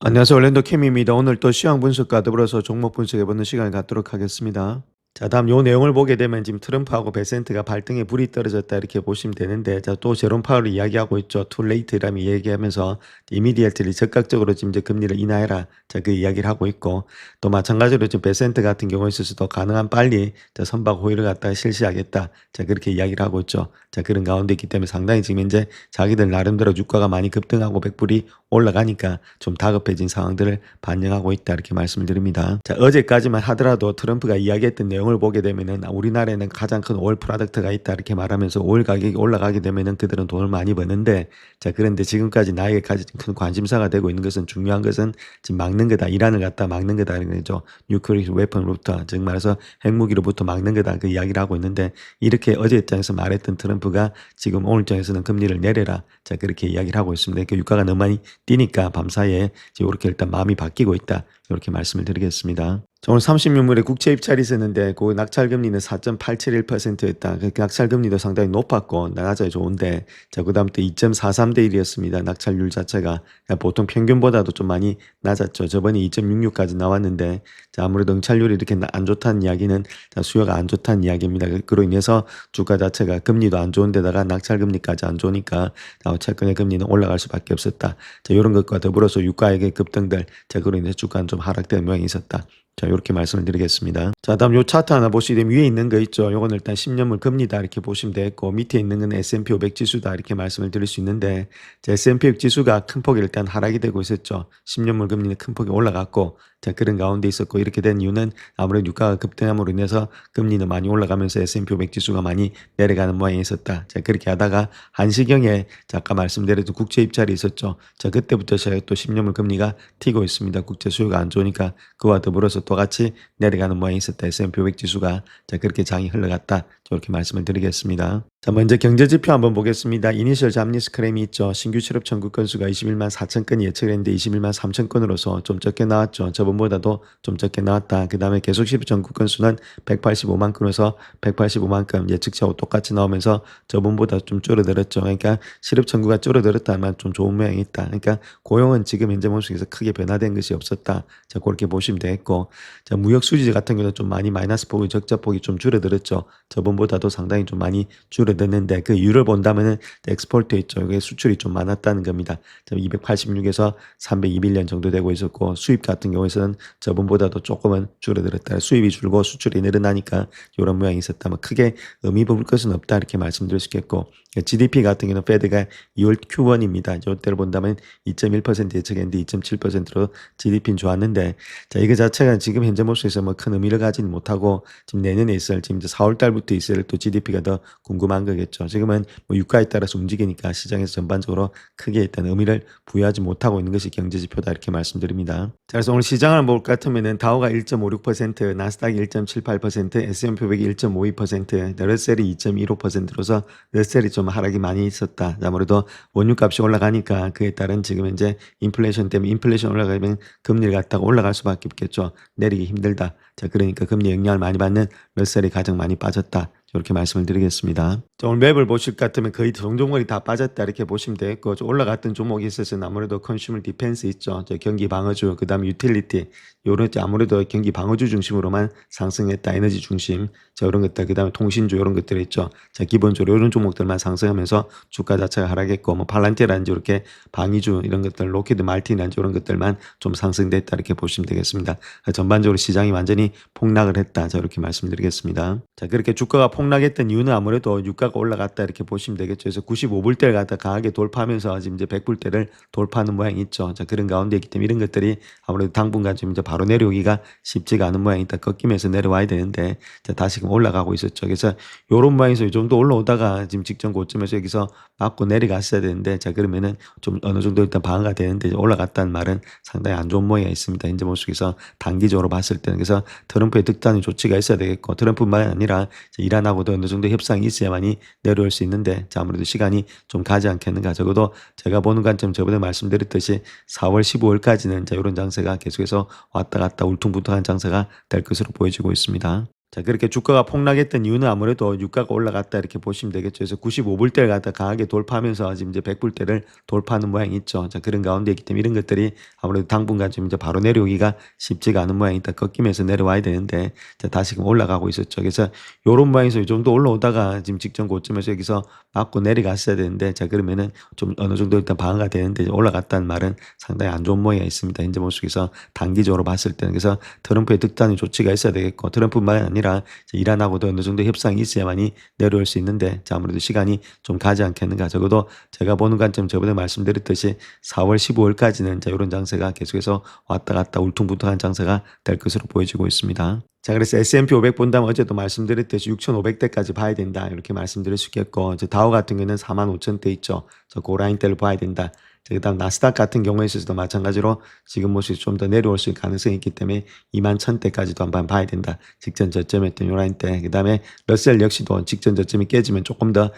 안녕하세요. 얼랜도 캠입니다. 오늘 또 시황 분석과 더불어서 종목 분석해보는 시간을 갖도록 하겠습니다. 자, 다음 요 내용을 보게 되면 지금 트럼프하고 베센트가 발등에 불이 떨어졌다 이렇게 보시면 되는데, 자, 또 제롬 파월이 이야기하고 있죠. too late라며 얘기하면서 immediately 적극적으로 지금 이제 금리를 인하해라. 자, 그 이야기를 하고 있고, 또 마찬가지로 지금 베센트 같은 경우에 있어서도 가능한 빨리 자, 선박 호의를 갖다가 실시하겠다. 자, 그렇게 이야기를 하고 있죠. 자, 그런 가운데 있기 때문에 상당히 지금 이제 자기들 나름대로 주가가 많이 급등하고 백불이 올라가니까 좀 다급해진 상황들을 반영하고 있다 이렇게 말씀을 드립니다. 자, 어제까지만 하더라도 트럼프가 이야기했던 내용을 보게 되면은 우리나라에는 가장 큰 오일 프로덕트가 있다 이렇게 말하면서 오일 가격이 올라가게 되면은 그들은 돈을 많이 버는데, 자, 그런데 지금까지 나에게 가장 큰 관심사가 되고 있는 것은, 중요한 것은 지금 막는 거다. 이란을 갖다 막는 거다 이런 거죠. 뉴클리어 웨폰로부터, 즉 말해서 핵무기로부터 막는 거다, 그 이야기를 하고 있는데, 이렇게 어제 입장에서 말했던 트럼프가 지금 오늘 입장에서는 금리를 내려라. 자, 그렇게 이야기를 하고 있습니다. 그러니까 유가가 너무 많이 뛰니까 밤사이에 이렇게 일단 마음이 바뀌고 있다. 이렇게 말씀을 드리겠습니다. 오늘 30년물에 국채 입찰이 있었는데 그 낙찰금리는 4.871%였다. 그 낙찰금리도 상당히 높았고 낮아야 좋은데, 자, 그 다음 또 2.43대 1이었습니다. 낙찰률 자체가 보통 평균보다도 좀 많이 낮았죠. 저번에 2.66까지 나왔는데, 자, 아무래도 응찰률이 이렇게 안 좋다는 이야기는 자, 수요가 안 좋다는 이야기입니다. 그로 인해서 주가 자체가 금리도 안 좋은데다가 낙찰금리까지 안 좋으니까 채권의 금리는 올라갈 수밖에 없었다. 자, 이런 것과 더불어서 유가액의 급등들, 자, 그로 인해서 주가는 좀 하락되는 모양이 있었다. 자, 이렇게 말씀을 드리겠습니다. 자, 다음 요 차트 하나 보시면 위에 있는 거 있죠. 요건 일단 10년물 금리다 이렇게 보시면 되겠고, 밑에 있는 건 S&P 500 지수다 이렇게 말씀을 드릴 수 있는데, 자, S&P 500 지수가 큰 폭이 일단 하락이 되고 있었죠. 10년물 금리는 큰 폭이 올라갔고, 자, 그런 가운데 있었고, 이렇게 된 이유는 아무래도 유가가 급등함으로 인해서 금리는 많이 올라가면서 S&P 500 지수가 많이 내려가는 모양이 있었다. 자, 그렇게 하다가 한시경에 아까 말씀드렸던 국채 입찰이 있었죠. 자, 그때부터 제가 또 10년물 금리가 튀고 있습니다. 국채 수요가 안 좋으니까 그와 더불어서 또 같이 내려가는 모양이 있었다. S&P 500 지수가. 자, 그렇게 장이 흘러갔다. 이렇게 말씀을 드리겠습니다. 자, 먼저 경제지표 한번 보겠습니다. 이니셜 잡리스 크램이 있죠. 신규 실업 청구 건수가 21만 4천 건이 예측했는데 21만 3천 건으로서 좀 적게 나왔죠. 저번보다도 좀 적게 나왔다. 그 다음에 계속 실업 청구 건수는 185만 건으로서 185만 건 예측치하고 똑같이 나오면서 저번보다 좀 줄어들었죠. 그러니까 실업 청구가 줄어들었다면 좀 좋은 모양이 있다. 그러니까 고용은 지금 현재 모습에서 크게 변화된 것이 없었다. 자, 그렇게 보시면 되겠고, 자, 무역 수지 같은 경우는 좀 많이 마이너스 폭이, 적자 폭이 좀 줄어들었죠. 저번보다도 상당히 좀 많이 줄어들었는데, 그 이유를 본다면은 엑스포트 있죠. 이게 수출이 좀 많았다는 겁니다. 286에서 321년 정도 되고 있었고, 수입 같은 경우에서는 저번보다도 조금은 줄어들었다. 수입이 줄고 수출이 늘어나니까 이런 모양이 있었다면 크게 의미 볼 것은 없다 이렇게 말씀드릴 수 있겠고, GDP 같은 경우는 페드가 2월 Q1입니다. 이때를 본다면 2.1% 예측했는데 2.7%로 GDP는 좋았는데, 자, 이거 자체가 지금 현재 모습에서 뭐 큰 의미를 가지는 못하고 지금 내년에 있을, 지금 이제 4월 달부터 있을 또 GDP가 더 궁금한 거겠죠. 지금은 뭐 유가에 따라서 움직이니까 시장에서 전반적으로 크게 일단 의미를 부여하지 못하고 있는 것이 경제지표다 이렇게 말씀드립니다. 자, 그래서 오늘 시장을 볼 것 같으면은 다우가 1.56%, 나스닥이 1.78%, S&P 500이 1.52%, 러셀이 2.15%로서 러셀이 좀 하락이 많이 있었다. 아무래도 원유값이 올라가니까 그에 따른 지금 이제 인플레이션 때문에, 인플레이션 올라가면 금리를 갖다가 올라갈 수밖에 없겠죠. 내리기 힘들다. 자, 그러니까 금리 영향을 많이 받는 러셀이 가장 많이 빠졌다. 이렇게 말씀을 드리겠습니다. 자, 오늘 맵을 보실 것 같으면 거의 종목이 다 빠졌다 이렇게 보시면 되겠고, 올라갔던 종목이 있어서는 아무래도 컨슈머 디펜스 있죠. 경기 방어주, 그 다음에 유틸리티, 요런 아무래도 경기 방어주 중심으로만 상승했다. 에너지 중심, 자, 이런 것들, 그 다음에 통신주 이런 것들 있죠. 자, 기본적으로 이런 종목들만 상승하면서 주가 자체가 하락했고, 뭐 팔란티라든지 이렇게 방위주 이런 것들, 로키드 말틴이라든지 이런 것들만 좀 상승됐다 이렇게 보시면 되겠습니다. 전반적으로 시장이 완전히 폭락을 했다. 자, 이렇게 말씀드리겠습니다. 자, 그렇게 주가가 폭락했던 이유는 아무래도 유가가 올라갔다 이렇게 보시면 되겠죠. 그래서 95불대를 갖다 강하게 돌파하면서 지금 이제 100불대를 돌파하는 모양이 있죠. 자, 그런 가운데 있기 때문에 이런 것들이 아무래도 당분간 지금 이제 바로 내려오기가 쉽지가 않은 모양이 있다. 꺾이면서 내려와야 되는데, 자, 다시금 올라가고 있었죠. 그래서 요런 모양에서 이 정도 올라오다가 지금 직전 고점에서 여기서 맞고 내려갔어야 되는데, 자, 그러면은 좀 어느 정도 일단 방어가 되는데 올라갔다는 말은 상당히 안 좋은 모양이 있습니다. 현재 모습에서 단기적으로 봤을 때는. 그래서 트럼프의 득단의 조치가 있어야 되겠고, 트럼프만 아니라 이란하고도 어느 정도 협상이 있어야만이 내려올 수 있는데, 자, 아무래도 시간이 좀 가지 않겠는가. 적어도 제가 보는 관점 저번에 말씀드렸듯이 4월 15일까지는 자, 이런 장세가 계속해서 왔다 갔다 울퉁불퉁한 장세가 될 것으로 보여지고 있습니다. 자, 그렇게 주가가 폭락했던 이유는 아무래도 유가가 올라갔다 이렇게 보시면 되겠죠. 그래서 95불대를 갖다 강하게 돌파하면서 지금 이제 100불대를 돌파하는 모양이 있죠. 자, 그런 가운데 있기 때문에 이런 것들이 아무래도 당분간 좀 이제 바로 내려오기가 쉽지가 않은 모양이다. 꺾이면서 내려와야 되는데, 자, 다시금 올라가고 있었죠. 그래서 요런 모양에서 이 정도 올라오다가 지금 직전 고점에서 여기서 맞고 내려갔어야 되는데, 자, 그러면은 좀 어느 정도 일단 방어가 되는데 올라갔다는 말은 상당히 안 좋은 모양이 있습니다. 현재 모습에서 단기적으로 봤을 때는. 그래서 트럼프의 득단의 조치가 있어야 되겠고, 트럼프만 아니라 이란하고도 어느 정도 협상이 있어야만이 내려올 수 있는데, 자, 아무래도 시간이 좀 가지 않겠는가. 적어도 제가 보는 관점 저번에 말씀드렸듯이 4월 15일까지는 자, 이런 장세가 계속해서 왔다 갔다 울퉁불퉁한 장세가 될 것으로 보여지고 있습니다. 자, 그래서 S&P 500 본다면 어제도 말씀드렸듯이 6,500대까지 봐야 된다 이렇게 말씀드릴 수 있겠고, 이제 다우 같은 경우는 45,000대 있죠. 그 라인대를 봐야 된다. 그다음 나스닥 같은 경우에 있어서도 마찬가지로 지금 모습이 좀 더 내려올 수 있는 가능성이 있기 때문에 21,000대까지도 한번 봐야 된다. 직전 저점했던 요 라인대. 그다음에 러셀 역시도 직전 저점이 깨지면 조금 더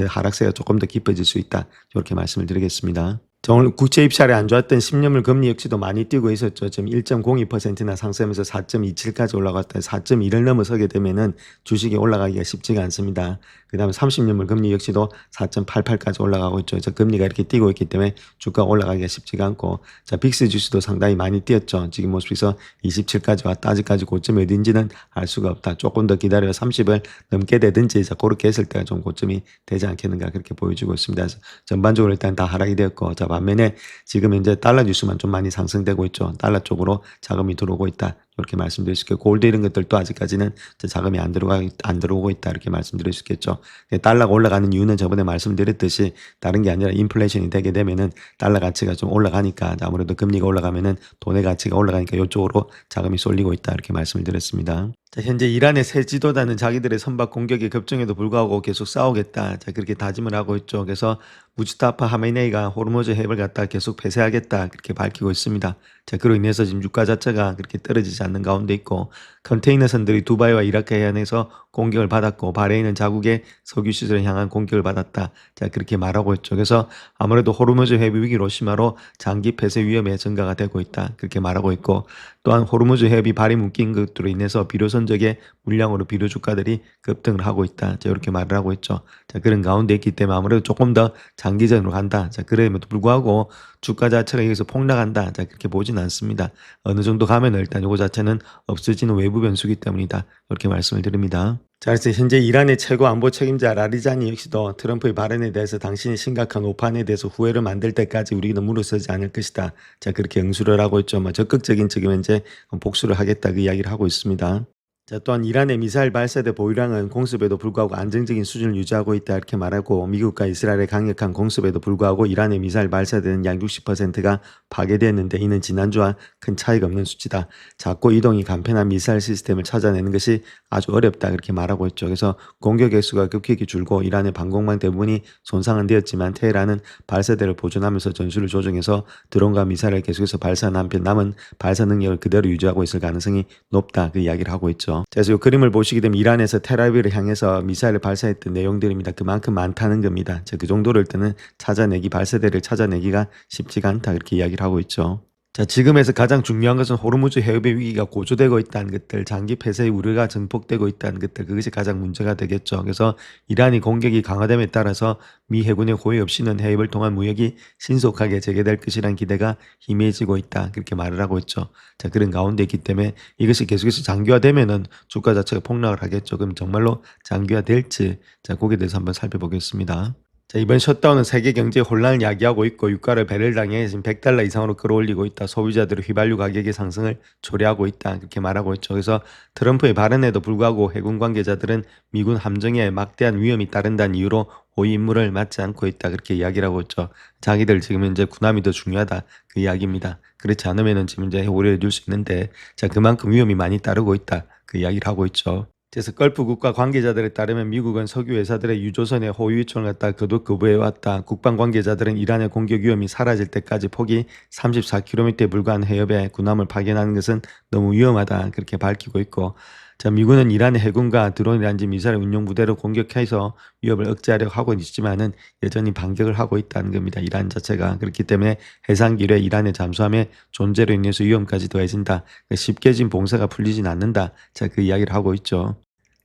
하락세가 조금 더 깊어질 수 있다. 이렇게 말씀을 드리겠습니다. 자, 오늘 국채 입찰이 안 좋았던 10년물 금리 역시도 많이 뛰고 있었죠. 지금 1.02%나 상승하면서 4.27까지 올라갔다. 4.1을 넘어서게 되면은 주식이 올라가기가 쉽지가 않습니다. 그 다음에 30년물 금리 역시도 4.88까지 올라가고 있죠. 그래서 금리가 이렇게 뛰고 있기 때문에 주가가 올라가기가 쉽지가 않고, 자, 빅스 지수도 상당히 많이 뛰었죠. 지금 모습에서 27까지 왔다. 아직까지 고점이 어딘지는 알 수가 없다. 조금 더 기다려 30을 넘게 되든지, 자, 그렇게 했을 때가 좀 고점이 되지 않겠는가 그렇게 보여지고 있습니다. 그래서 전반적으로 일단 다 하락이 되었고, 자, 반면에 지금 이제 달러 지수만 좀 많이 상승되고 있죠. 달러 쪽으로 자금이 들어오고 있다. 이렇게 말씀드릴 수 있겠고, 골드 이런 것들도 아직까지는 자금이 안 들어오고 있다. 이렇게 말씀드릴 수 있겠죠. 달러가 올라가는 이유는 저번에 말씀드렸듯이 다른 게 아니라 인플레이션이 되게 되면은 달러 가치가 좀 올라가니까, 아무래도 금리가 올라가면은 돈의 가치가 올라가니까 이쪽으로 자금이 쏠리고 있다. 이렇게 말씀을 드렸습니다. 자, 현재 이란의 새 지도자는 자기들의 선박 공격에 급증에도 불구하고 계속 싸우겠다. 자, 그렇게 다짐을 하고 있죠. 그래서 무스타파 하메네이가 호르무즈 해협을 갖다 계속 폐쇄하겠다. 그렇게 밝히고 있습니다. 자, 그로 인해서 지금 유가 자체가 그렇게 떨어지지 않는 가운데 있고, 컨테이너 선들이 두바이와 이라크 해안에서 공격을 받았고, 바레인은 자국의 석유 시설을 향한 공격을 받았다. 자, 그렇게 말하고 있죠. 그래서 아무래도 호르무즈 해협 위기로 심화로 장기 폐쇄 위험에 증가가 되고 있다. 그렇게 말하고 있고, 또한 호르무즈 해협이 발이 묶인 것으로 인해서 비료 선적의 물량으로 비료 주가들이 급등을 하고 있다. 자, 이렇게 말을 하고 있죠. 자, 그런 가운데 있기 때문에 아무래도 조금 더 장기전으로 간다. 자, 그럼에도 불구하고 주가 자체가 여기서 폭락한다. 자, 그렇게 보진 않습니다. 어느 정도 가면 일단 이거 자체는 없어지는 외부 변수기 때문이다. 이렇게 말씀을 드립니다. 자, 그래서 현재 이란의 최고 안보 책임자 라리자니 역시도 트럼프의 발언에 대해서 당신이 심각한 오판에 대해서 후회를 만들 때까지 우리는 물러서지 않을 것이다. 자, 그렇게 응수를 하고 있죠. 적극적인 지금 현재 복수를 하겠다 그 이야기를 하고 있습니다. 자, 또한 이란의 미사일 발사대 보유량은 공습에도 불구하고 안정적인 수준을 유지하고 있다 이렇게 말하고, 미국과 이스라엘의 강력한 공습에도 불구하고 이란의 미사일 발사대는 약 60%가 파괴되었는데 이는 지난주와 큰 차이가 없는 수치다. 작고 이동이 간편한 미사일 시스템을 찾아내는 것이 아주 어렵다 그렇게 말하고 있죠. 그래서 공격 횟수가 급격히 줄고 이란의 방공망 대부분이 손상은 되었지만 테헤란은 발사대를 보존하면서 전술을 조정해서 드론과 미사일을 계속해서 발사하는 한편 남은 발사 능력을 그대로 유지하고 있을 가능성이 높다 그 이야기를 하고 있죠. 그래서 이 그림을 보시게 되면 이란에서 텔아비브를 향해서 미사일을 발사했던 내용들입니다. 그만큼 많다는 겁니다. 그 정도를 일단은 찾아내기, 발사대를 찾아내기가 쉽지가 않다 그렇게 이야기를 하고 있죠. 자, 지금에서 가장 중요한 것은 호르무즈 해협의 위기가 고조되고 있다는 것들, 장기 폐쇄의 우려가 증폭되고 있다는 것들, 그것이 가장 문제가 되겠죠. 그래서 이란이 공격이 강화됨에 따라서 미 해군의 호의 없이는 해협을 통한 무역이 신속하게 재개될 것이라는 기대가 희미해지고 있다. 그렇게 말을 하고 있죠. 자, 그런 가운데 있기 때문에 이것이 계속해서 장기화되면은 주가 자체가 폭락을 하겠죠. 그럼 정말로 장기화될지, 자, 거기에 대해서 한번 살펴보겠습니다. 자, 이번 셧다운은 세계 경제 혼란을 야기하고 있고 유가를 배를 당해 지금 $100 이상으로 끌어올리고 있다. 소비자들의 휘발유 가격의 상승을 초래하고 있다. 그렇게 말하고 있죠. 그래서 트럼프의 발언에도 불구하고 해군 관계자들은 미군 함정에 막대한 위험이 따른다는 이유로 호위 임무를 맡지 않고 있다. 그렇게 이야기를 하고 있죠. 자기들 지금 이제 군함이 더 중요하다. 그 이야기입니다. 그렇지 않으면은 지금 이제 오래 해줄 수 있는데, 자, 그만큼 위험이 많이 따르고 있다. 그 이야기를 하고 있죠. 그래서 걸프 국가 관계자들에 따르면 미국은 석유 회사들의 유조선의 호위 요청을 갖다 거듭 거부해왔다. 국방 관계자들은 이란의 공격 위험이 사라질 때까지 폭이 34km에 불과한 해협에 군함을 파견하는 것은 너무 위험하다. 그렇게 밝히고 있고, 자, 미군은 이란의 해군과 드론이란지 미사일 운용 부대를 공격해서 위협을 억제하려고 하고 있지만은 여전히 반격을 하고 있다는 겁니다. 이란 자체가. 그렇기 때문에 해상길에 이란의 잠수함의 존재로 인해서 위험까지 더해진다. 쉽게 진 봉쇄가 풀리진 않는다. 자, 그 이야기를 하고 있죠.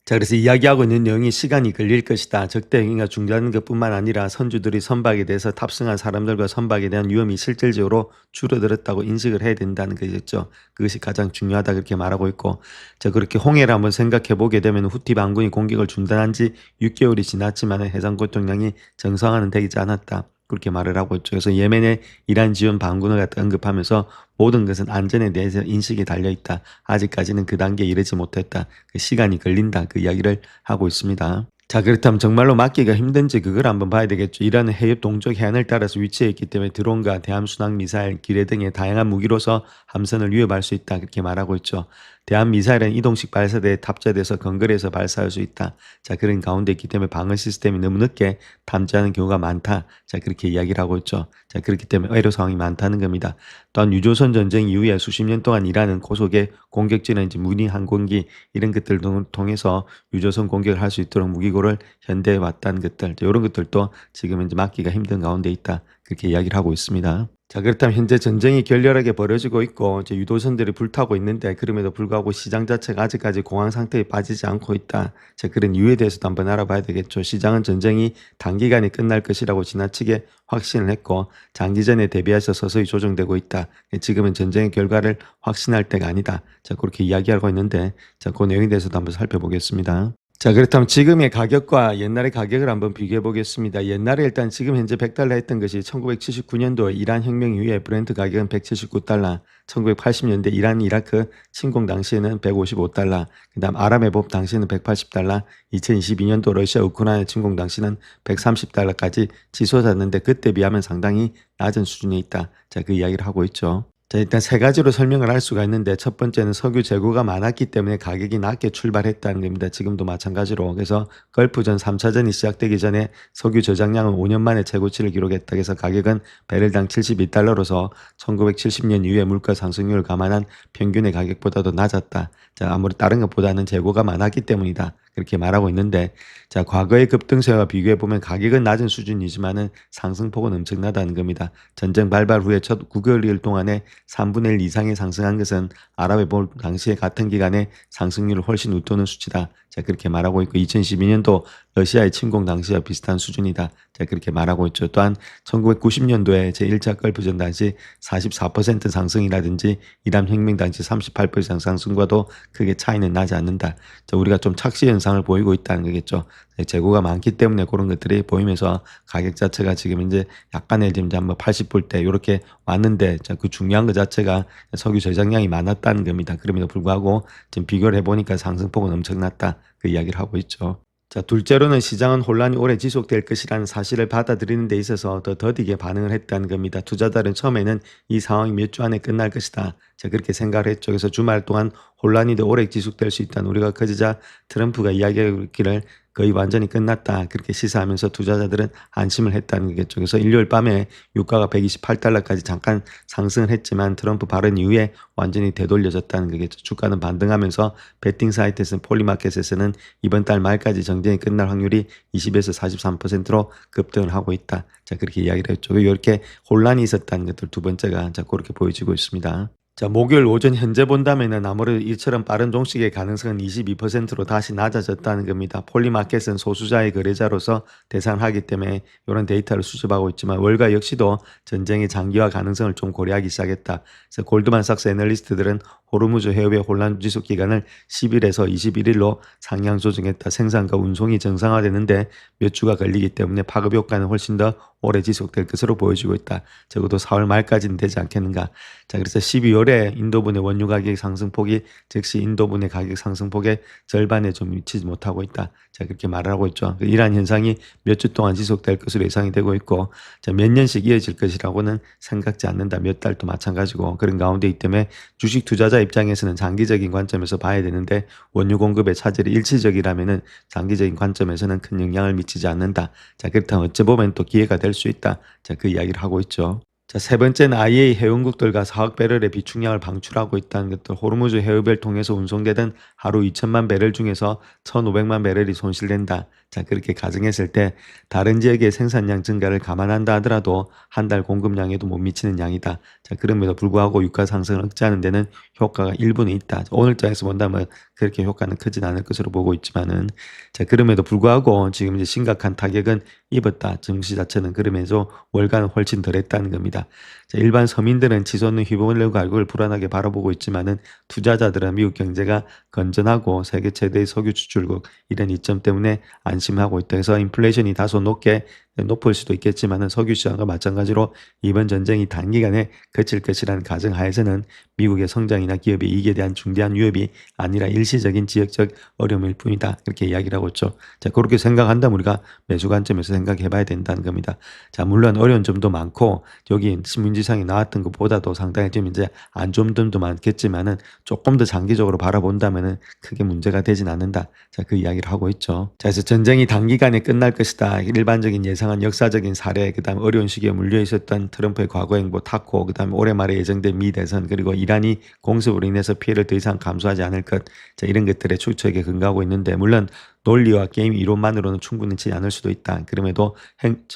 자, 그래서 이야기하고 있는 내용이 시간이 걸릴 것이다. 적대 행위가 중단하는 것뿐만 아니라 선주들이 선박에 대해서 탑승한 사람들과 선박에 대한 위험이 실질적으로 줄어들었다고 인식을 해야 된다는 거겠죠. 그것이 가장 중요하다 그렇게 말하고 있고, 자, 그렇게 홍해를 한번 생각해 보게 되면 후티 반군이 공격을 중단한 지 6개월이 지났지만 해상 고통량이 정상화는 되지 않았다. 그렇게 말을 하고 있죠. 그래서 예멘의 이란 지원 반군을 갖다 언급하면서 모든 것은 안전에 대해서 인식이 달려있다. 아직까지는 그 단계에 이르지 못했다. 그 시간이 걸린다. 그 이야기를 하고 있습니다. 자, 그렇다면 정말로 막기가 힘든지 그걸 한번 봐야 되겠죠. 이란은 해협 동쪽 해안을 따라서 위치해 있기 때문에 드론과 대함 순항 미사일, 기뢰 등의 다양한 무기로서 함선을 위협할 수 있다. 그렇게 말하고 있죠. 대함 미사일은 이동식 발사대에 탑재돼서 근거리에서 발사할 수 있다. 자, 그런 가운데 있기 때문에 방어 시스템이 너무 늦게 탐지하는 경우가 많다. 자, 그렇게 이야기를 하고 있죠. 자, 그렇기 때문에 애로 상황이 많다는 겁니다. 또한 유조선 전쟁 이후에 수십 년 동안 이란은 고속의 공격지는 무기 항공기 이런 것들을 통해서 유조선 공격을 할 수 있도록 무기고를 현대해 왔다는 것들, 이런 것들도 지금 이제 막기가 힘든 가운데 있다. 그렇게 이야기를 하고 있습니다. 자, 그렇다면 현재 전쟁이 격렬하게 벌어지고 있고 이제 유도선들이 불타고 있는데 그럼에도 불구하고 시장 자체가 아직까지 공황 상태에 빠지지 않고 있다. 자, 그런 이유에 대해서도 한번 알아봐야 되겠죠. 시장은 전쟁이 단기간에 끝날 것이라고 지나치게 확신을 했고 장기전에 대비해서 서서히 조정되고 있다. 지금은 전쟁의 결과를 확신할 때가 아니다. 자, 그렇게 이야기하고 있는데 자, 그 내용에 대해서도 한번 살펴보겠습니다. 자, 그렇다면 지금의 가격과 옛날의 가격을 한번 비교해 보겠습니다. 옛날에 일단 지금 현재 100달러 했던 것이 1979년도에 이란 혁명 이후에 브렌트 가격은 179달러, 1980년대 이란 이라크 침공 당시에는 155달러, 그 다음 아랍해법 당시에는 180달러, 2022년도 러시아 우크라이나 침공 당시는 130달러까지 치솟았는데 그때 비하면 상당히 낮은 수준에 있다. 자, 그 이야기를 하고 있죠. 자, 일단 세 가지로 설명을 할 수가 있는데 첫 번째는 석유 재고가 많았기 때문에 가격이 낮게 출발했다는 겁니다. 지금도 마찬가지로. 그래서 걸프전 3차전이 시작되기 전에 석유 저장량은 5년 만에 최고치를 기록했다. 그래서 가격은 배럴당 72달러로서 1970년 이후에 물가 상승률을 감안한 평균의 가격보다도 낮았다. 자, 아무리 다른 것보다는 재고가 많았기 때문이다. 그렇게 말하고 있는데 자, 과거의 급등세와 비교해 보면 가격은 낮은 수준이지만은 상승폭은 엄청나다는 겁니다. 전쟁 발발 후에 첫 9개월 동안에 3분의 1 이상이 상승한 것은 아랍해법 당시에 같은 기간에 상승률을 훨씬 웃도는 수치다. 자, 그렇게 말하고 있고 2012년도 러시아의 침공 당시와 비슷한 수준이다. 자, 그렇게 말하고 있죠. 또한 1990년도에 제1차 걸프전 당시 44% 상승이라든지 이란 혁명 당시 38% 상승과도 크게 차이는 나지 않는다. 자, 우리가 좀 착시 현상을 보이고 있다는 거겠죠. 재고가 많기 때문에 그런 것들이 보이면서 가격 자체가 지금 이제 약간의 지금 뭐 80불대 이렇게 왔는데 자, 그 중요한 것 자체가 석유 저장량이 많았다는 겁니다. 그럼에도 불구하고 지금 비교를 해보니까 상승폭은 엄청났다. 그 이야기를 하고 있죠. 자, 둘째로는 시장은 혼란이 오래 지속될 것이라는 사실을 받아들이는 데 있어서 더 더디게 반응을 했다는 겁니다. 투자자들은 처음에는 이 상황이 몇 주 안에 끝날 것이다. 자, 그렇게 생각을 했죠. 그래서 주말 동안 혼란이 더 오래 지속될 수 있다는 우리가 그저자 트럼프가 이야기하기를 거의 완전히 끝났다. 그렇게 시사하면서 투자자들은 안심을 했다는 거겠죠. 그래서 일요일 밤에 유가가 128달러까지 잠깐 상승을 했지만 트럼프 발언 이후에 완전히 되돌려졌다는 거겠죠. 주가는 반등하면서 베팅 사이트에서는 폴리마켓에서는 이번 달 말까지 정쟁이 끝날 확률이 20에서 43%로 급등을 하고 있다. 자, 그렇게 이야기를 했죠. 이렇게 혼란이 있었다는 것들 두 번째가 자, 그렇게 보여지고 있습니다. 자, 목요일 오전 현재 본다면은 아무래도 이처럼 빠른 종식의 가능성은 22%로 다시 낮아졌다는 겁니다. 폴리마켓은 소수자의 거래자로서 대상하기 때문에 이런 데이터를 수집하고 있지만 월가 역시도 전쟁의 장기화 가능성을 좀 고려하기 시작했다. 그래서 골드만삭스 애널리스트들은 호르무즈 해협의 혼란 지속 기간을 10일에서 21일로 상향 조정했다. 생산과 운송이 정상화되는데 몇 주가 걸리기 때문에 파급 효과는 훨씬 더 오래 지속될 것으로 보여지고 있다. 적어도 4월 말까지는 되지 않겠는가. 자, 그래서 12월에 인도분의 원유 가격 상승폭이 즉시 인도분의 가격 상승폭의 절반에 좀 미치지 못하고 있다. 자, 그렇게 말을 하고 있죠. 이러한 현상이 몇 주 동안 지속될 것으로 예상이 되고 있고 자, 몇 년씩 이어질 것이라고는 생각지 않는다. 몇 달도 마찬가지고 그런 가운데 있기 때문에 주식 투자자 입장에서는 장기적인 관점에서 봐야 되는데 원유 공급의 차질이 일시적이라면은 장기적인 관점에서는 큰 영향을 미치지 않는다. 자, 그렇다면 어찌 보면 또 기회가 될 수 있다. 자, 그 이야기를 하고 있죠. 자, 세 번째는 IEA 회원국들과 사억 배럴의 비축량을 방출하고 있다는 것들. 호르무즈 해협을 통해서 운송되던 하루 2천만 배럴 중에서 1,500만 배럴이 손실된다. 자, 그렇게 가정했을 때 다른 지역의 생산량 증가를 감안한다 하더라도 한 달 공급량에도 못 미치는 양이다. 자, 그럼에도 불구하고 유가 상승을 억제하는 데는 효과가 일부는 있다. 오늘장에서 본다면 그렇게 효과는 크진 않을 것으로 보고 있지만은, 자, 그럼에도 불구하고 지금 이제 심각한 타격은 입었다. 증시 자체는 그러면서 월가는 훨씬 덜했다는 겁니다. 자, 일반 서민들은 치솟는 휘발유 가격을 불안하게 바라보고 있지만은 투자자들은 미국 경제가 건전하고 세계 최대의 석유 수출국 이런 이점 때문에 안심하고 있다. 그래서 인플레이션이 다소 높을 수도 있겠지만은 석유 시장과 마찬가지로 이번 전쟁이 단기간에 그칠 것이라는 가정하에서는 미국의 성장이나 기업의 이익에 대한 중대한 위협이 아니라 일시적인 지역적 어려움일 뿐이다. 그렇게 이야기를 하고 있죠. 자, 그렇게 생각한다면 우리가 매수 관점에서 생각해 봐야 된다는 겁니다. 자, 물론 어려운 점도 많고 여기 신문지상에 나왔던 것보다도 상당히 좀 이제 안 좋은 점도 많겠지만은 조금 더 장기적으로 바라본다면은 크게 문제가 되진 않는다. 자, 그 이야기를 하고 있죠. 자, 그래서 전쟁이 단기간에 끝날 것이다. 일반적인 예상한 역사적인 사례, 그다음 어려운 시기에 물려 있었던 트럼프의 과거 행보 타코, 그다음 올해 말에 예정된 미 대선, 그리고 이란이 공습으로 인해서 피해를 더 이상 감수하지 않을 것. 자, 이런 것들의 추측에 근거하고 있는데, 물론 논리와 게임 이론만으로는 충분치 않을 수도 있다. 그럼에도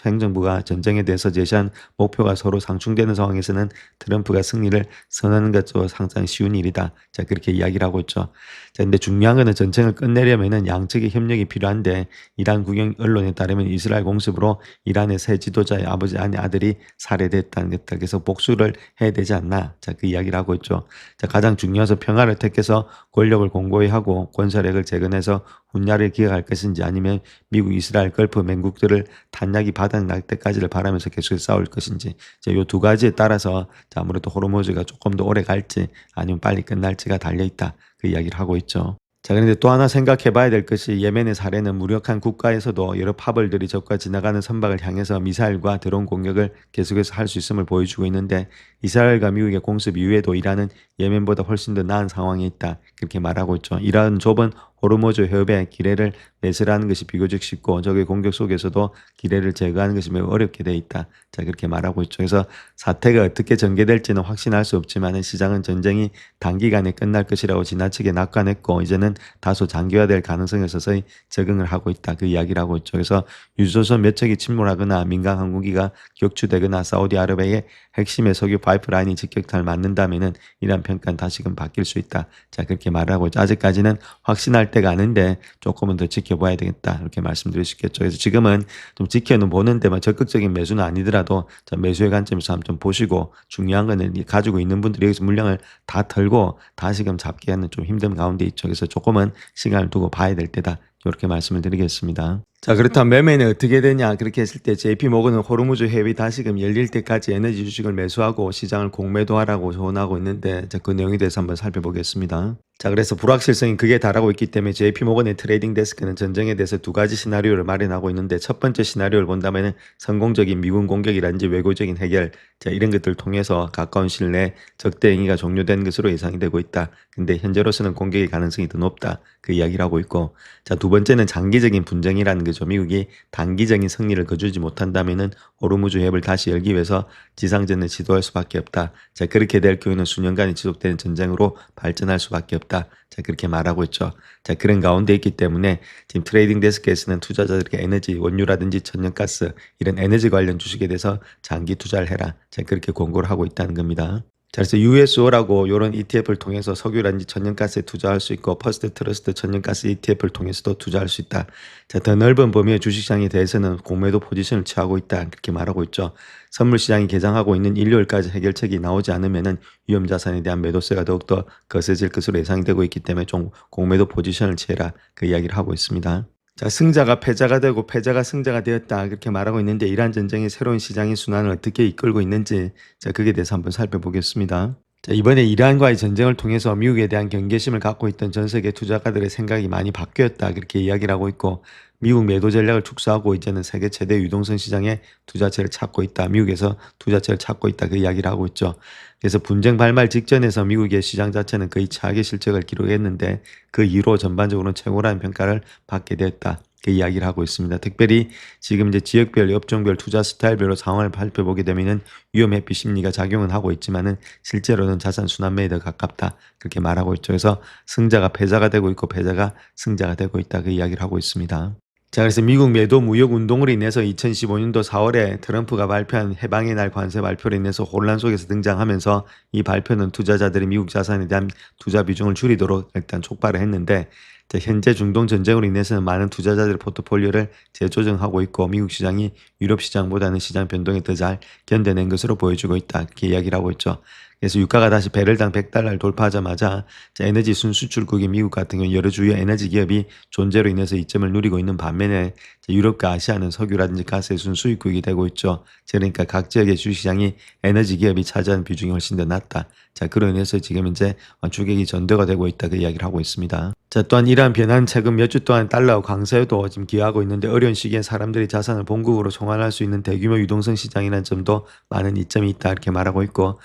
행정부가 전쟁에 대해서 제시한 목표가 서로 상충되는 상황에서는 트럼프가 승리를 선언하는 것도 상당히 쉬운 일이다. 자, 그렇게 이야기를 하고 있죠. 자, 근데 중요한 거는 전쟁을 끝내려면은 양측의 협력이 필요한데, 이란 국영 언론에 따르면 이스라엘 공습으로 이란의 새 지도자의 아버지 아들이 살해됐다는 것들. 그래서 복수를 해야 되지 않나. 자, 그 이야기를 하고 있죠. 자, 가장 중요해서 평화를 택해서 권력을 공고히 하고 권세력을 재건해서 훗날을 기억할 것인지, 아니면 미국, 이스라엘, 걸프 맹국들을 탄약이 바닥날 때까지를 바라면서 계속해서 싸울 것인지, 이 두 가지에 따라서 아무래도 호르무즈가 조금 더 오래 갈지 아니면 빨리 끝날지가 달려있다. 그 이야기를 하고 있죠. 자, 그런데 또 하나 생각해 봐야 될 것이, 예멘의 사례는 무력한 국가에서도 여러 파벌들이 적과 지나가는 선박을 향해서 미사일과 드론 공격을 계속해서 할 수 있음을 보여주고 있는데, 이스라엘과 미국의 공습 이후에도 이란은 예멘보다 훨씬 더 나은 상황에 있다. 그렇게 말하고 있죠. 이란 좁은 호르무즈 해협의 기뢰를 매설하는 것이 비교적 쉽고, 적의 공격 속에서도 기뢰를 제거하는 것이 매우 어렵게 돼 있다. 자, 그렇게 말하고 있죠. 그래서 사태가 어떻게 전개될지는 확신할 수 없지만 시장은 전쟁이 단기간에 끝날 것이라고 지나치게 낙관했고, 이제는 다소 장기화될 가능성에 서서히 적응을 하고 있다. 그 이야기를 하고 있죠. 그래서 유조선 몇 척이 침몰하거나 민간 항공기가 격추되거나 사우디아라비아의 핵심의 석유 파이프라인이 직격탄을 맞는다면은 이란 평가는 다시금 바뀔 수 있다. 자, 그렇게 말하고 있죠. 아직까지는 확신할 때가 아닌데 조금은 더 지켜봐야 되겠다. 이렇게 말씀드릴 수 있겠죠. 그래서 지금은 좀 지켜는 보는데만 적극적인 매수는 아니더라도 매수의 관점에서 한번 좀 보시고, 중요한 거는 가지고 있는 분들이 여기서 물량을 다 털고 다시금 잡기에는 좀 힘든 가운데 있죠. 그래서 조금은 시간을 두고 봐야 될 때다. 이렇게 말씀을 드리겠습니다. 자, 그렇다면 매매는 어떻게 되냐? 그렇게 했을 때 JP모건은 호르무즈 해협이 다시금 열릴 때까지 에너지 주식을 매수하고 시장을 공매도하라고 조언하고 있는데, 자, 그 내용에 대해서 한번 살펴보겠습니다. 자, 그래서 불확실성이 극에 달하고 있기 때문에 JP모건의 트레이딩 데스크는 전쟁에 대해서 두 가지 시나리오를 마련하고 있는데, 첫 번째 시나리오를 본다면 성공적인 미군 공격이라든지 외교적인 해결, 자, 이런 것들을 통해서 가까운 시일 내에 적대 행위가 종료된 것으로 예상이 되고 있다. 근데 현재로서는 공격의 가능성이 더 높다. 그 이야기를 하고 있고, 자, 두 번째는 장기적인 분쟁이라는 거죠. 미국이 단기적인 승리를 거두지 못한다면은 호르무즈 해협을 다시 열기 위해서 지상전을 시도할 수밖에 없다. 자, 그렇게 될 경우는 수년간이 지속되는 전쟁으로 발전할 수밖에 없다. 자, 그렇게 말하고 있죠. 자, 그런 가운데 있기 때문에 지금 트레이딩 데스크에서는 투자자들에게 에너지, 원유라든지 천연가스 이런 에너지 관련 주식에 대해서 장기 투자를 해라. 자, 그렇게 권고를 하고 있다는 겁니다. 자, 그래서 USO라고 이런 ETF를 통해서 석유라든지 천연가스에 투자할 수 있고, 퍼스트 트러스트 천연가스 ETF를 통해서도 투자할 수 있다. 자, 더 넓은 범위의 주식시장에 대해서는 공매도 포지션을 취하고 있다. 그렇게 말하고 있죠. 선물시장이 개장하고 있는 일요일까지 해결책이 나오지 않으면은 위험자산에 대한 매도세가 더욱더 거세질 것으로 예상이 되고 있기 때문에 좀 공매도 포지션을 취해라. 그 이야기를 하고 있습니다. 자, 승자가 패자가 되고 패자가 승자가 되었다. 그렇게 말하고 있는데, 이란 전쟁이 새로운 시장의 순환을 어떻게 이끌고 있는지, 자, 그에 대해서 한번 살펴보겠습니다. 자, 이번에 이란과의 전쟁을 통해서 미국에 대한 경계심을 갖고 있던 전 세계 투자가들의 생각이 많이 바뀌었다. 그렇게 이야기를 하고 있고, 미국 매도 전략을 축소하고 이제는 세계 최대 유동성 시장에 투자처를 찾고 있다. 미국에서 투자처를 찾고 있다. 그 이야기를 하고 있죠. 그래서 분쟁 발말 직전에서 미국의 시장 자체는 거의 최악의 실적을 기록했는데, 그 이후로 전반적으로는 최고라는 평가를 받게 됐다. 그 이야기를 하고 있습니다. 특별히 지금 이제 지역별, 업종별, 투자 스타일별로 상황을 살펴보게 되면은 위험 회피 심리가 작용은 하고 있지만은 실제로는 자산 순환매에 더 가깝다. 그렇게 말하고 있죠. 그래서 승자가 패자가 되고 있고 패자가 승자가 되고 있다. 그 이야기를 하고 있습니다. 자, 그래서 미국 매도 무역 운동으로 인해서 2015년도 4월에 트럼프가 발표한 해방의 날 관세 발표로 인해서 혼란 속에서 등장하면서 이 발표는 투자자들이 미국 자산에 대한 투자 비중을 줄이도록 일단 촉발을 했는데, 자, 현재 중동 전쟁으로 인해서는 많은 투자자들의 포트폴리오를 재조정하고 있고 미국 시장이 유럽 시장보다는 시장 변동에 더 잘 견뎌낸 것으로 보여주고 있다. 이렇게 이야기를 하고 있죠. 그래서 유가가 다시 배럴당 100달러를 돌파하자마자 에너지 순수출국인 미국 같은 경우 여러 주요 에너지 기업이 존재로 인해서 이점을 누리고 있는 반면에 유럽과 아시아는 석유라든지 가스의 순수입국이 되고 있죠. 그러니까 각 지역의 주시장이 에너지 기업이 차지하는 비중이 훨씬 더 낮다. 자, 그로 인해서 지금 이제 주객이 전도가 되고 있다. 그 이야기를 하고 있습니다. 자, 또한 이러한 변화는 최근 몇 주 동안 달러 강세에도 지금 기여하고 있는데 어려운 시기에 사람들이 자산을 본국으로 송환할 수 있는 대규모 유동성 시장이라는 점도 많은 이점이 있다. 이렇게 말하고 있고,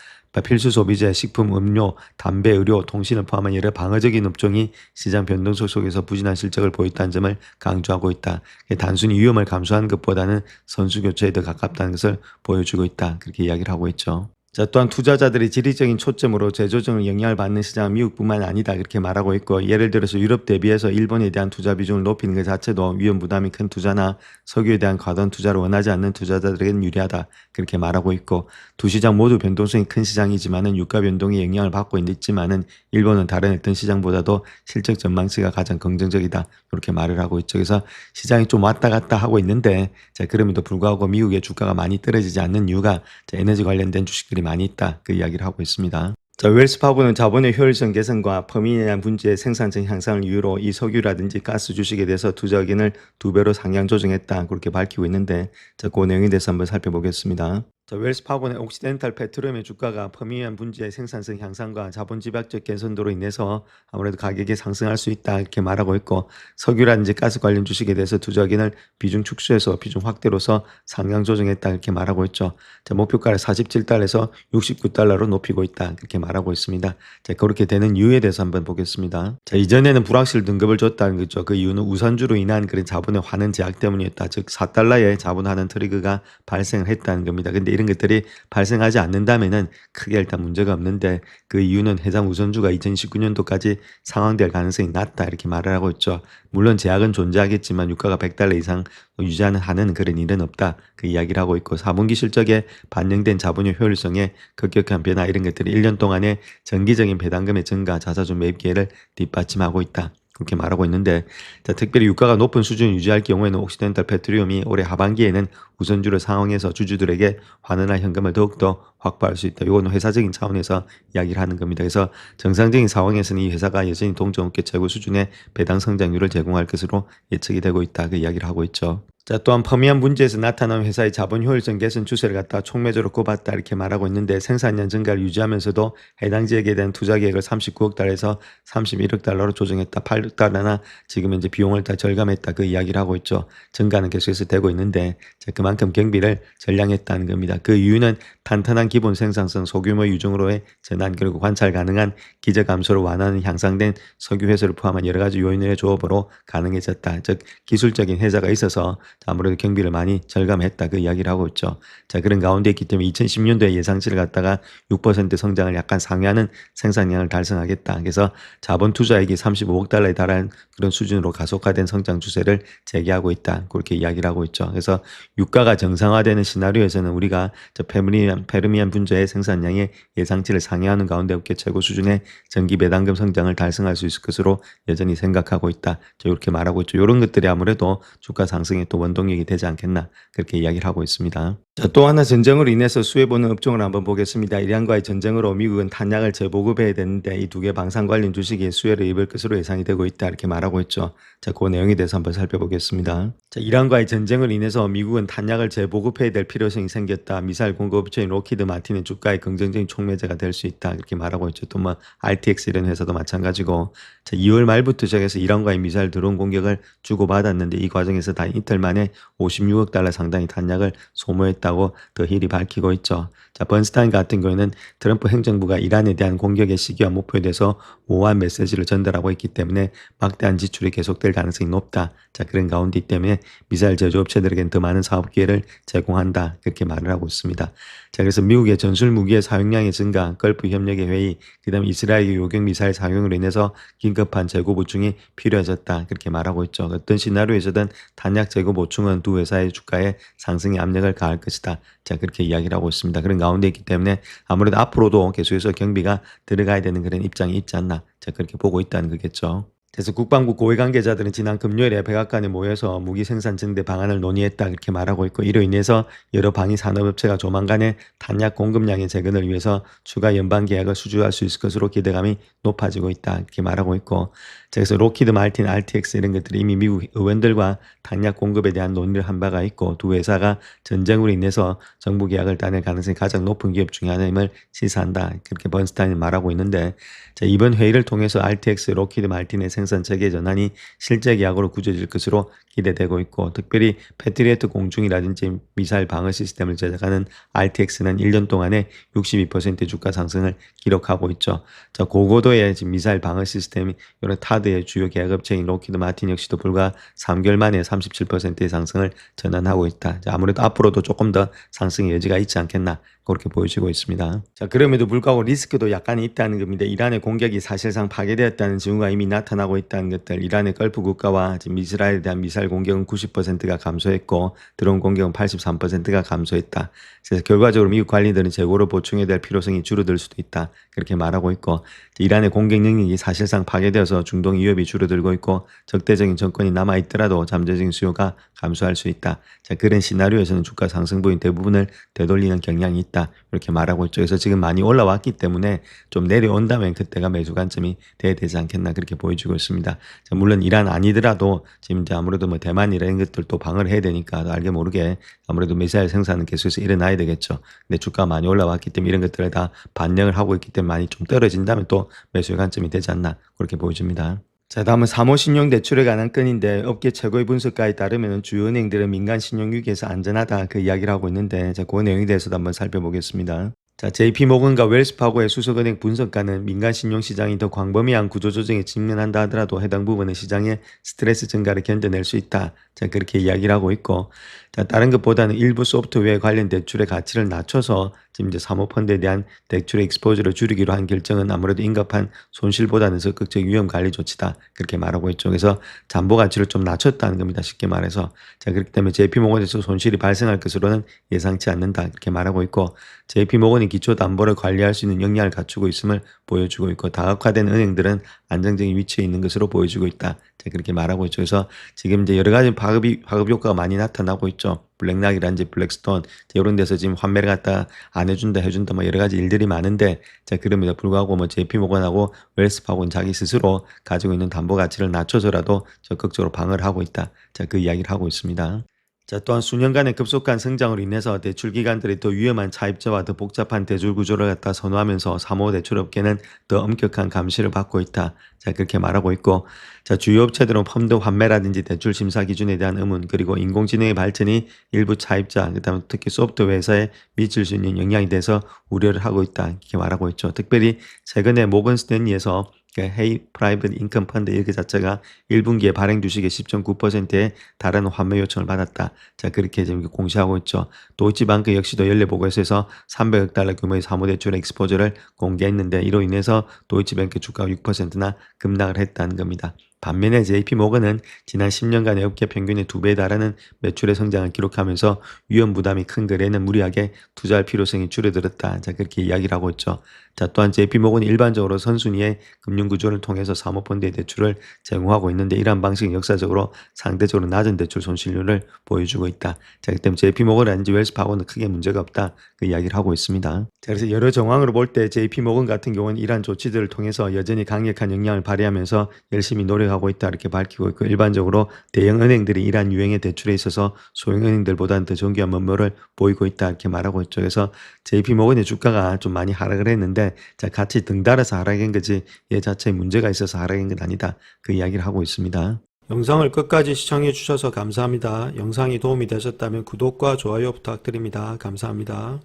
필수 소비재, 식품, 음료, 담배, 의료, 통신을 포함한 여러 방어적인 업종이 시장 변동성 속에서 부진한 실적을 보였다는 점을 강조하고 있다. 단순히 위험을 감수하는 것보다는 선수 교체에 더 가깝다는 것을 보여주고 있다. 그렇게 이야기를 하고 있죠. 자, 또한 투자자들이 지리적인 초점으로 재조정을 영향을 받는 시장은 미국뿐만 아니다. 그렇게 말하고 있고, 예를 들어서 유럽 대비해서 일본에 대한 투자 비중을 높이는 것 자체도 위험 부담이 큰 투자나 석유에 대한 과도한 투자를 원하지 않는 투자자들에게는 유리하다. 그렇게 말하고 있고, 두 시장 모두 변동성이 큰 시장이지만은 유가 변동에 영향을 받고 있지만은 일본은 다른 어떤 시장보다도 실적 전망치가 가장 긍정적이다. 이렇게 말을 하고 있죠. 그래서 시장이 좀 왔다 갔다 하고 있는데, 자, 그럼에도 불구하고 미국의 주가가 많이 떨어지지 않는 이유가 에너지 관련된 주식들이 많이 있다. 그 이야기를 하고 있습니다. 자, 웰스파고는 자본의 효율성 개선과 퍼미에 대한 분지의 생산성 향상을 이유로 이 석유라든지 가스 주식에 대해서 투자 의견을 2배로 상향 조정했다. 그렇게 밝히고 있는데, 자, 그 내용에 대해서 한번 살펴보겠습니다. 자, 웰스파고는 옥시덴탈 페트로리엄의 주가가 퍼미안 분지의 생산성 향상과 자본 집약적 개선도로 인해서 아무래도 가격이 상승할 수 있다 이렇게 말하고 있고, 석유라든지 가스 관련 주식에 대해서 투자 의견을 비중 축소해서 비중 확대로서 상향 조정했다 이렇게 말하고 있죠. 자, 목표가를 47달러에서 69달러로 높이고 있다 이렇게 말하고 있습니다. 자, 그렇게 되는 이유에 대해서 한번 보겠습니다. 자, 이전에는 불확실 등급을 줬다는 거죠. 그 이유는 우선주로 인한 그런 자본의 환원 제약 때문이었다. 즉 4달러의 자본 환원 트리거가 발생을 했다는 겁니다. 근데 이런 것들이 발생하지 않는다면은 크게 일단 문제가 없는데, 그 이유는 해당 우선주가 2019년도까지 상황될 가능성이 낮다 이렇게 말을 하고 있죠. 물론 제약은 존재하겠지만 유가가 100달러 이상 유지하는 한은 그런 일은 없다. 그 이야기를 하고 있고, 4분기 실적에 반영된 자본의 효율성에 급격한 변화 이런 것들이 1년 동안의 정기적인 배당금의 증가, 자사주 매입 기회를 뒷받침하고 있다. 그렇게 말하고 있는데, 자, 특별히 유가가 높은 수준을 유지할 경우에는 옥시덴탈 페트리움이 올해 하반기에는 우선주를 상황에서 주주들에게 환원할 현금을 더욱더 확보할 수 있다. 이거는 회사적인 차원에서 이야기를 하는 겁니다. 그래서 정상적인 상황에서는 이 회사가 여전히 동종업계 최고 수준의 배당 성장률을 제공할 것으로 예측이 되고 있다. 그 이야기를 하고 있죠. 자, 또한 퍼미안 분지에서 나타난 회사의 자본 효율성 개선 추세를 갖다 촉매적으로 꼽았다 이렇게 말하고 있는데, 생산량 증가를 유지하면서도 해당 지역에 대한 투자 계획을 39억 달러에서 31억 달러로 조정했다. 8억 달러나 지금 이제 비용을 다 절감했다. 그 이야기를 하고 있죠. 증가는 계속해서 되고 있는데, 자, 그만큼 경비를 전량했다는 겁니다. 그 이유는 탄탄한 기본 생산성, 소규모 유종으로의 전환, 그리고 관찰 가능한 기저 감소를 완화하는 향상된 석유 회수를 포함한 여러 가지 요인의 조합으로 가능해졌다. 즉 기술적인 혜자가 있어서 아무래도 경비를 많이 절감했다. 그 이야기를 하고 있죠. 자, 그런 가운데 있기 때문에 2010년도에 예상치를 갖다가 6% 성장을 약간 상회하는 생산량을 달성하겠다. 그래서 자본 투자액이 35억 달러에 달하는 그런 수준으로 가속화된 성장 추세를 재개하고 있다. 그렇게 이야기를 하고 있죠. 그래서 유가가 정상화되는 시나리오에서는 우리가 페르미안 분자의 생산량의 예상치를 상회하는 가운데 업계 최고 수준의 정기 배당금 성장을 달성할 수 있을 것으로 여전히 생각하고 있다. 이렇게 말하고 있죠. 이런 것들이 아무래도 주가 상승에 또 원동력이 되지 않겠나, 그렇게 이야기를 하고 있습니다. 자, 또 하나 전쟁으로 인해서 수혜보는 업종을 한번 보겠습니다. 이란과의 전쟁으로 미국은 탄약을 재보급해야 되는데 이 두 개 방산 관련 주식이 수혜를 입을 것으로 예상이 되고 있다 이렇게 말하고 있죠. 자, 그 내용에 대해서 한번 살펴보겠습니다. 자, 이란과의 전쟁을 인해서 미국은 탄약을 재보급해야 될 필요성이 생겼다. 미사일 공급업체인 로키드 마틴의 주가의 긍정적인 촉매제가 될 수 있다 이렇게 말하고 있죠. 또 뭐 RTX 이런 회사도 마찬가지고, 자, 2월 말부터 시작해서 이란과의 미사일 드론 공격을 주고받았는데 이 과정에서 단 이틀 만에 만에 56억 달러 상당의 탄약을 소모했다고 더 힐이 밝히고 있죠. 자, 번스타인 같은 경우에는 트럼프 행정부가 이란에 대한 공격의 시기와 목표에 대해서 모호한 메시지를 전달하고 있기 때문에 막대한 지출이 계속될 가능성이 높다. 자, 그런 가운데 때문에 미사일 제조업체들에게는 더 많은 사업 기회를 제공한다. 그렇게 말을 하고 있습니다. 자, 그래서 미국의 전술 무기의 사용량의 증가, 걸프 협력의 회의, 그다음에 이스라엘의 요격 미사일 사용으로 인해서 긴급한 재고 보충이 필요해졌다. 그렇게 말하고 있죠. 어떤 시나리오에서든 탄약 재고 보충은 두 회사의 주가에 상승의 압력을 가할 것이다. 자, 그렇게 이야기를 하고 있습니다. 그런 가운데 있기 때문에 아무래도 앞으로도 계속해서 경비가 들어가야 되는 그런 입장이 있지 않나. 자, 그렇게 보고 있다는 거겠죠. 그래서 국방부 고위 관계자들은 지난 금요일에 백악관에 모여서 무기 생산 증대 방안을 논의했다 이렇게 말하고 있고, 이로 인해서 여러 방위 산업업체가 조만간에 탄약 공급량의 재건을 위해서 추가 연방 계약을 수주할 수 있을 것으로 기대감이 높아지고 있다 이렇게 말하고 있고, 그래서 로키드 마틴, RTX 이런 것들이 이미 미국 의원들과 탄약 공급에 대한 논의를 한 바가 있고, 두 회사가 전쟁으로 인해서 정부 계약을 따낼 가능성이 가장 높은 기업 중에 하나임을 시사한다 그렇게 번스타인이 말하고 있는데, 자, 이번 회의를 통해서 RTX, 로키드 마틴의 생산 체계 전환이 실제 계약으로 굳어질 것으로 기대되고 있고, 특별히 패트리어트 공중이라든지 미사일 방어 시스템을 제작하는 RTX는 1년 동안에 62% 주가 상승을 기록하고 있죠. 자, 고고도의 지금 미사일 방어 시스템 이런 타드의 주요 계약업체인 로키드 마틴 역시도 불과 3개월 만에 37%의 상승을 전환하고 있다. 자, 아무래도 앞으로도 조금 더 상승의 여지가 있지 않겠나 그렇게 보여지고 있습니다. 자, 그럼에도 불구하고 리스크도 약간 있다는 겁니다. 이란의 공격이 사실상 파괴되었다는 징후가 이미 나타나고 있다는 것들, 이란의 걸프 국가와 지금 이스라엘에 대한 미사일 공격은 90%가 감소했고 드론 공격은 83%가 감소했다. 그래서 결과적으로 미국 관리들은 재고를 보충해야 될 필요성이 줄어들 수도 있다 그렇게 말하고 있고, 이란의 공격 능력이 사실상 파괴되어서 중동 위협이 줄어들고 있고 적대적인 정권이 남아있더라도 잠재적인 수요가 감소할 수 있다. 자, 그런 시나리오에서는 주가 상승분인 대부분을 되돌리는 경향이 있다 이렇게 말하고 있죠. 그래서 지금 많이 올라왔기 때문에 좀 내려온다면 그때가 매수 관점이 돼야 되지 않겠나 그렇게 보여지고 있습니다. 자, 물론 이란 아니더라도 지금 이제 아무래도 뭐 대만 이런 것들도 방어를 해야 되니까 알게 모르게 아무래도 미사일 생산은 계속해서 일어나야 되겠죠. 근데 주가가 많이 올라왔기 때문에 이런 것들을 다 반영을 하고 있기 때문에 많이 좀 떨어진다면 또 매수의 관점이 되지 않나 그렇게 보여집니다. 자, 다음은 사모신용 대출에 관한 건인데, 업계 최고의 분석가에 따르면 주요 은행들은 민간 신용 위기에서 안전하다 그 이야기를 하고 있는데, 자, 그 내용에 대해서도 한번 살펴보겠습니다. 자, JP모건과 웰스파고의 수석은행 분석가는 민간 신용시장이 더 광범위한 구조조정에 직면한다 하더라도 해당 부분은 시장의 스트레스 증가를 견뎌낼 수 있다. 자, 그렇게 이야기를 하고 있고, 자, 다른 것보다는 일부 소프트웨어 관련 대출의 가치를 낮춰서 지금 이제 사모펀드에 대한 대출의 익스포즈를 줄이기로 한 결정은 아무래도 임급한 손실보다는 적극적 위험 관리 조치다. 그렇게 말하고 있죠. 그래서 담보 가치를 좀 낮췄다는 겁니다. 쉽게 말해서. 자, 그렇기 때문에 JP모건에서 손실이 발생할 것으로는 예상치 않는다. 그렇게 말하고 있고, JP모건이 기초 담보를 관리할 수 있는 역량을 갖추고 있음을 보여주고 있고, 다각화된 은행들은 안정적인 위치에 있는 것으로 보여지고 있다. 자, 그렇게 말하고 있죠. 그래서 지금 이제 여러 가지 파급 효과가 많이 나타나고 있죠. 블랙락이라든지 블랙스톤 이런 데서 지금 환매를 갖다 안 해준다 해준다 뭐 여러 가지 일들이 많은데, 자, 그럼에도 불구하고 뭐 JP모건하고 웰스파고는 자기 스스로 가지고 있는 담보 가치를 낮춰서라도 적극적으로 방어를 하고 있다. 자, 그 이야기를 하고 있습니다. 자, 또한 수년간의 급속한 성장으로 인해서 대출 기관들이 더 위험한 차입자와 더 복잡한 대출 구조를 갖다 선호하면서 사모대출업계는 더 엄격한 감시를 받고 있다. 자, 그렇게 말하고 있고, 자, 주요 업체들은 펀드 환매라든지 대출 심사 기준에 대한 의문, 그리고 인공지능의 발전이 일부 차입자, 그다음에 특히 소프트웨어 회사에 미칠 수 있는 영향이 돼서 우려를 하고 있다. 이렇게 말하고 있죠. 특별히 최근에 모건 스탠리에서 헤이 프라이빗 인컴 펀드 일그 자체가 1분기에 발행 주식의 10.9%의 다른 환매 요청을 받았다. 자, 그렇게 지금 공시하고 있죠. 도이치방크 역시도 연례보고서에서 300억 달러 규모의 사모대출 익스포저를 공개했는데, 이로 인해서 도이치뱅크 주가가 6%나 급락을 했다는 겁니다. 반면에 JP모건은 지난 10년간의 업계 평균의 2배에 달하는 매출의 성장을 기록하면서 위험 부담이 큰 거래는 무리하게 투자할 필요성이 줄어들었다. 자, 그렇게 이야기를 하고 있죠. 자, 또한 JP모건이 일반적으로 선순위의 금융구조를 통해서 사모펀드의 대출을 제공하고 있는데, 이러한 방식은 역사적으로 상대적으로 낮은 대출 손실률을 보여주고 있다. 자, 그렇기 때문에 JP모건이라든지 웰스파고는 크게 문제가 없다. 그 이야기를 하고 있습니다. 자, 그래서 여러 정황으로 볼 때 JP모건 같은 경우는 이러한 조치들을 통해서 여전히 강력한 역량을 발휘하면서 열심히 노력하고 있다 이렇게 밝히고 있고, 일반적으로 대형 은행들이 이러한 유형의 대출에 있어서 소형 은행들보다는 더 정교한 면모를 보이고 있다 이렇게 말하고 있죠. 그래서 JP모건의 주가가 좀 많이 하락을 했는데, 자, 같이 등달아서 하락한 거지 얘 자체에 문제가 있어서 하락한 건 아니다. 그 이야기를 하고 있습니다. 영상을 끝까지 시청해 주셔서 감사합니다. 영상이 도움이 되셨다면 구독과 좋아요 부탁드립니다. 감사합니다.